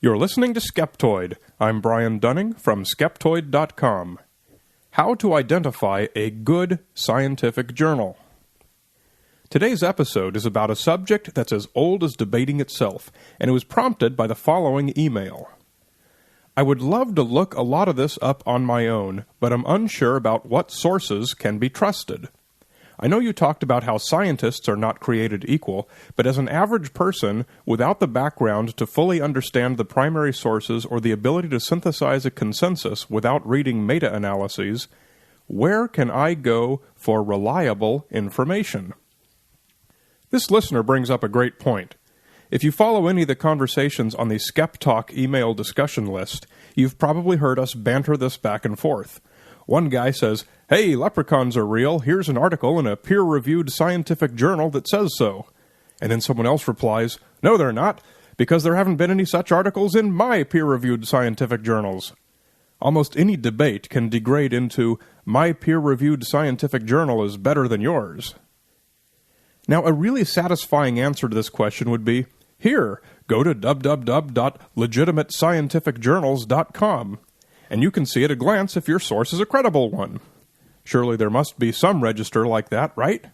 You're listening to Skeptoid. I'm Brian Dunning from Skeptoid.com. How to identify a good scientific journal. Today's episode is about a subject that's as old as debating itself, and it was prompted by the following email. I would love to look a lot of this up on my own, but I'm unsure about what sources can be trusted. I know you talked about how scientists are not created equal, but as an average person, without the background to fully understand the primary sources or the ability to synthesize a consensus without reading meta-analyses, where can I go for reliable information? This listener brings up a great point. If you follow any of the conversations on the SkepTalk email discussion list, you've probably heard us banter this back and forth. One guy says, "Hey, leprechauns are real. Here's an article in a peer-reviewed scientific journal that says so." And then someone else replies, "No, they're not, because there haven't been any such articles in my peer-reviewed scientific journals." Almost any debate can degrade into, "My peer-reviewed scientific journal is better than yours." Now, a really satisfying answer to this question would be, "Here, go to www.legitimatescientificjournals.com. and you can see at a glance if your source is a credible one. Surely there must be some register like that, right?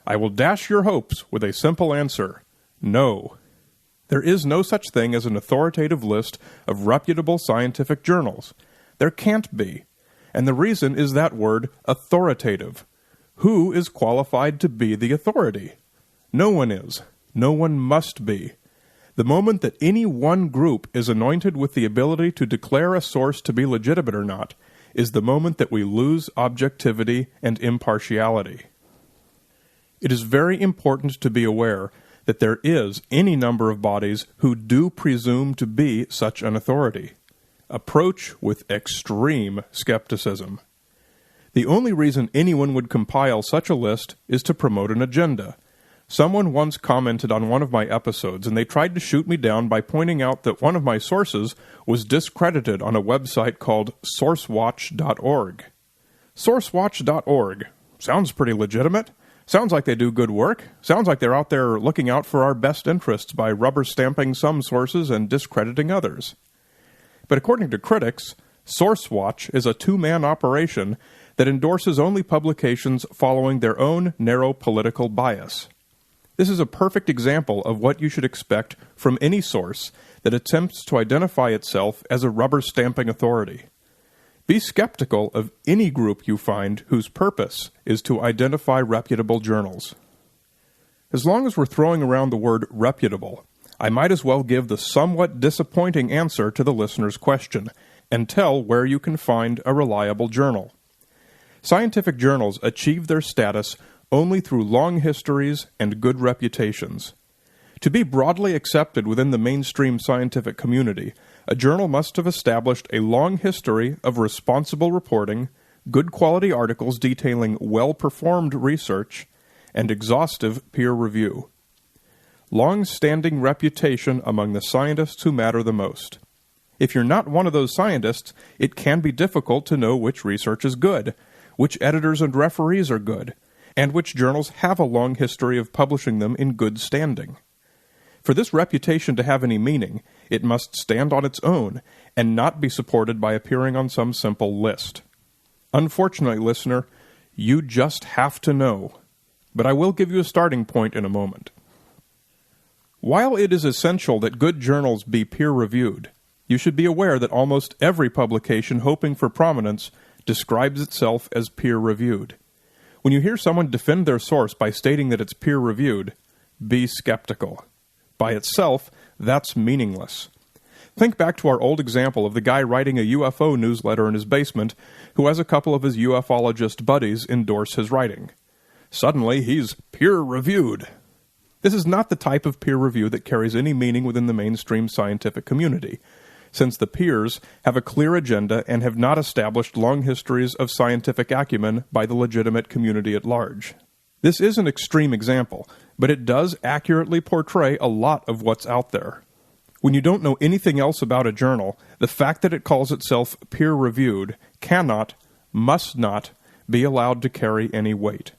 I will dash your hopes with a simple answer. No. There is no such thing as an authoritative list of reputable scientific journals. There can't be. And the reason is that word authoritative. Who is qualified to be the authority? No one is. No one must be. The moment that any one group is anointed with the ability to declare a source to be legitimate or not, is the moment that we lose objectivity and impartiality. It is very important to be aware that there is any number of bodies who do presume to be such an authority. Approach with extreme skepticism. The only reason anyone would compile such a list is to promote an agenda. Someone once commented on one of my episodes, and they tried to shoot me down by pointing out that one of my sources was discredited on a website called sourcewatch.org. Sourcewatch.org. Sounds pretty legitimate. Sounds like they do good work. Sounds like they're out there looking out for our best interests by rubber-stamping some sources and discrediting others. But according to critics, SourceWatch is a two-man operation that endorses only publications following their own narrow political bias. This is a perfect example of what you should expect from any source that attempts to identify itself as a rubber-stamping authority. Be skeptical of any group you find whose purpose is to identify reputable journals. As long as we're throwing around the word reputable, I might as well give the somewhat disappointing answer to the listener's question, and tell where you can find a reliable journal. Scientific journals achieve their status only through long histories and good reputations. To be broadly accepted within the mainstream scientific community, a journal must have established a long history of responsible reporting, good quality articles detailing well-performed research, and exhaustive peer review. Long-standing reputation among the scientists who matter the most. If you're not one of those scientists, it can be difficult to know which research is good, which editors and referees are good, and which journals have a long history of publishing them in good standing. For this reputation to have any meaning, it must stand on its own, and not be supported by appearing on some simple list. Unfortunately, listener, you just have to know. But I will give you a starting point in a moment. While it is essential that good journals be peer-reviewed, you should be aware that almost every publication hoping for prominence describes itself as peer-reviewed. When you hear someone defend their source by stating that it's peer-reviewed, be skeptical. By itself, that's meaningless. Think back to our old example of the guy writing a UFO newsletter in his basement who has a couple of his ufologist buddies endorse his writing. Suddenly, he's peer-reviewed. This is not the type of peer review that carries any meaning within the mainstream scientific community, since the peers have a clear agenda and have not established long histories of scientific acumen by the legitimate community at large. This is an extreme example, but it does accurately portray a lot of what's out there. When you don't know anything else about a journal, the fact that it calls itself peer-reviewed cannot, must not, be allowed to carry any weight.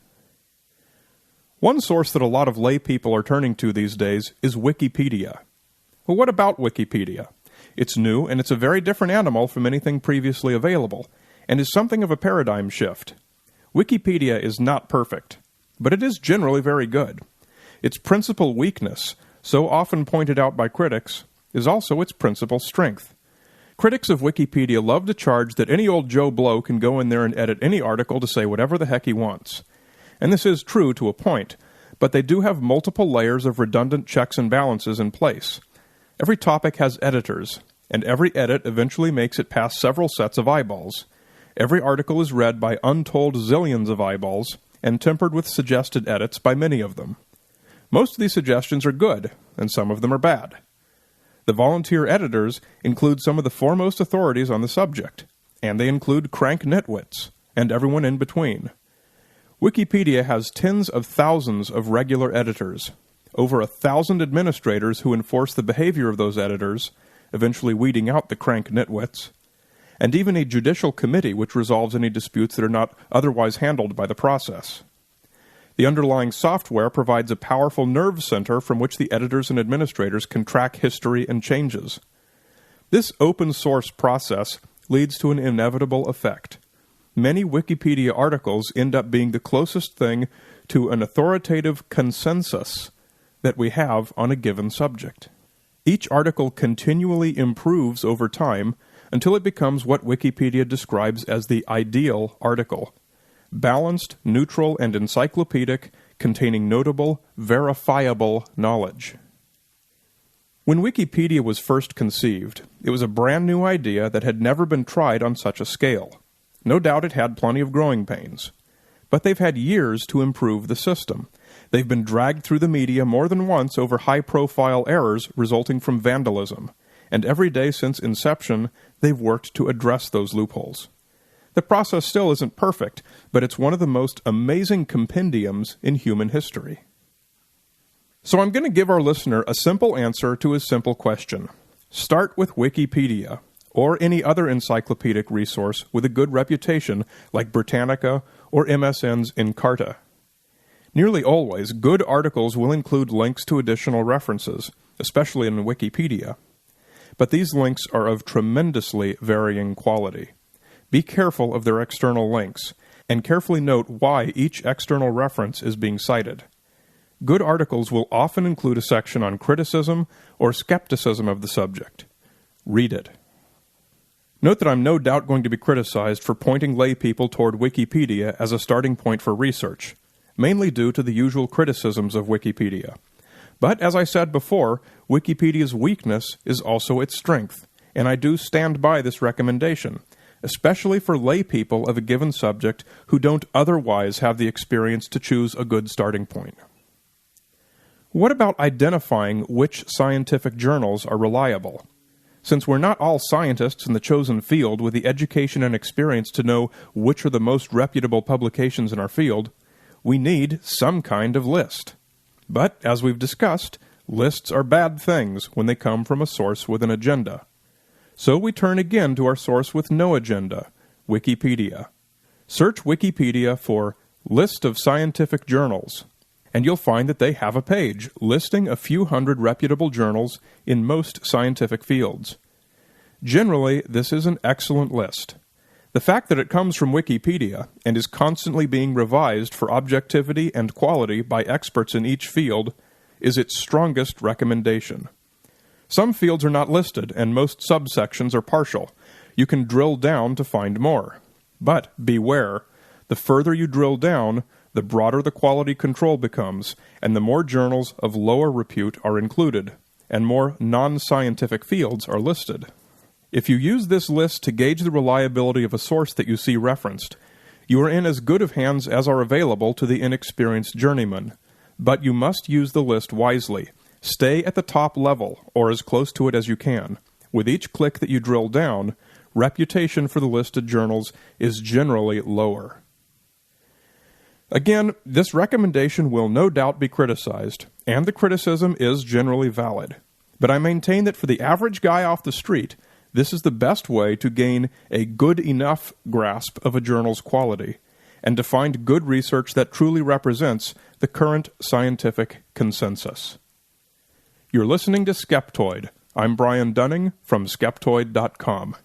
One source that a lot of lay people are turning to these days is Wikipedia. Well, what about Wikipedia? It's new, and it's a very different animal from anything previously available, and is something of a paradigm shift. Wikipedia is not perfect, but it is generally very good. Its principal weakness, so often pointed out by critics, is also its principal strength. Critics of Wikipedia love to charge that any old Joe Blow can go in there and edit any article to say whatever the heck he wants. And this is true to a point, but they do have multiple layers of redundant checks and balances in place. Every topic has editors, and every edit eventually makes it past several sets of eyeballs. Every article is read by untold zillions of eyeballs, and tempered with suggested edits by many of them. Most of these suggestions are good, and some of them are bad. The volunteer editors include some of the foremost authorities on the subject, and they include crank nitwits, and everyone in between. Wikipedia has tens of thousands of regular editors, over 1,000 administrators who enforce the behavior of those editors, eventually weeding out the crank nitwits, and even a judicial committee which resolves any disputes that are not otherwise handled by the process. The underlying software provides a powerful nerve center from which the editors and administrators can track history and changes. This open-source process leads to an inevitable effect. Many Wikipedia articles end up being the closest thing to an authoritative consensus that we have on a given subject. Each article continually improves over time until it becomes what Wikipedia describes as the ideal article. Balanced, neutral, and encyclopedic, containing notable, verifiable knowledge. When Wikipedia was first conceived, it was a brand new idea that had never been tried on such a scale. No doubt it had plenty of growing pains. But they've had years to improve the system. They've been dragged through the media more than once over high-profile errors resulting from vandalism, and every day since inception, they've worked to address those loopholes. The process still isn't perfect, but it's one of the most amazing compendiums in human history. So I'm going to give our listener a simple answer to his simple question. Start with Wikipedia, or any other encyclopedic resource with a good reputation like Britannica or MSN's Encarta. Nearly always, good articles will include links to additional references, especially in Wikipedia. But these links are of tremendously varying quality. Be careful of their external links, and carefully note why each external reference is being cited. Good articles will often include a section on criticism or skepticism of the subject. Read it. Note that I'm no doubt going to be criticized for pointing lay people toward Wikipedia as a starting point for research, mainly due to the usual criticisms of Wikipedia. But as I said before, Wikipedia's weakness is also its strength, and I do stand by this recommendation, especially for lay people of a given subject who don't otherwise have the experience to choose a good starting point. What about identifying which scientific journals are reliable? Since we're not all scientists in the chosen field with the education and experience to know which are the most reputable publications in our field, we need some kind of list. But, as we've discussed, lists are bad things when they come from a source with an agenda. So we turn again to our source with no agenda, Wikipedia. Search Wikipedia for List of Scientific Journals, and you'll find that they have a page listing a few hundred reputable journals in most scientific fields. Generally, this is an excellent list. The fact that it comes from Wikipedia and is constantly being revised for objectivity and quality by experts in each field is its strongest recommendation. Some fields are not listed, and most subsections are partial. You can drill down to find more. But beware, the further you drill down, the broader the quality control becomes, and the more journals of lower repute are included, and more non-scientific fields are listed. If you use this list to gauge the reliability of a source that you see referenced, you are in as good of hands as are available to the inexperienced journeyman. But you must use the list wisely. Stay at the top level, or as close to it as you can. With each click that you drill down, reputation for the listed journals is generally lower. Again, this recommendation will no doubt be criticized, and the criticism is generally valid. But I maintain that for the average guy off the street, this is the best way to gain a good enough grasp of a journal's quality, and to find good research that truly represents the current scientific consensus. You're listening to Skeptoid, I'm Brian Dunning from Skeptoid.com.